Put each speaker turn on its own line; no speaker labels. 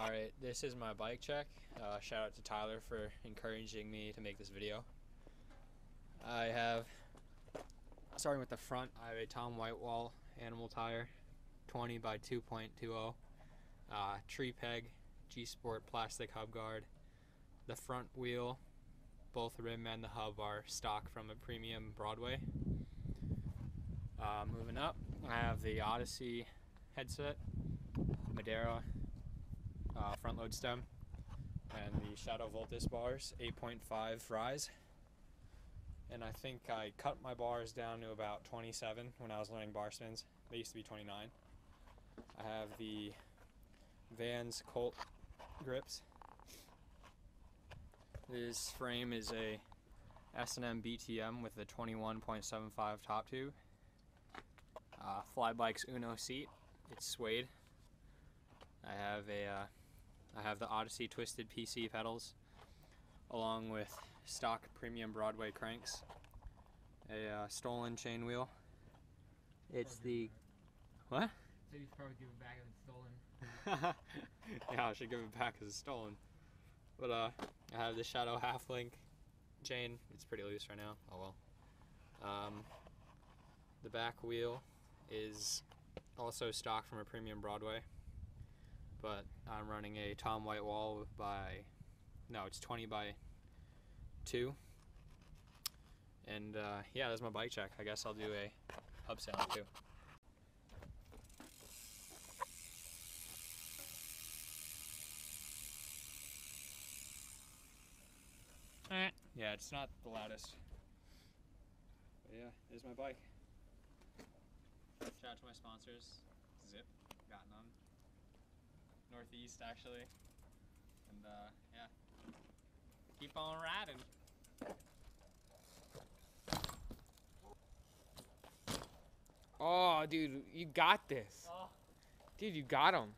Alright, this is my bike check. Shout out to Tyler for encouraging me to make this video. I have, starting with the front, I have a Tom Whitewall animal tire, 20 by 2.20, tree peg, G-Sport plastic hub guard. The front wheel, both rim and the hub are stock from a premium Broadway. Moving up, I have the Odyssey headset, Madera front load stem, and the Shadow Voltis bars, 8.5 rise. And I think I cut my bars down to about 27 when I was learning bar spins. They used to be 29. I have the Vans Colt grips. This frame is a S&M BTM with a 21.75 top tube. Flybike's Uno seat. It's suede. I have the Odyssey twisted PC pedals, along with stock premium Broadway cranks. A stolen chain wheel. It's the what?
So you should probably give it back if it's stolen.
Yeah, I should give it back as it's stolen. But I have the Shadow half link chain. It's pretty loose right now. Oh well. The back wheel is also stock from a premium Broadway, but I'm running a Tom Whitewall it's 20 by 2. And yeah, that's my bike check. I guess I'll do a hub sailing too. Yeah, it's not the loudest. But yeah, there's my bike. Shout out to my sponsors, Zip, gotten them. Northeast actually. And yeah, keep on riding.
Oh, dude, you got this.
Oh.
Dude, you got him.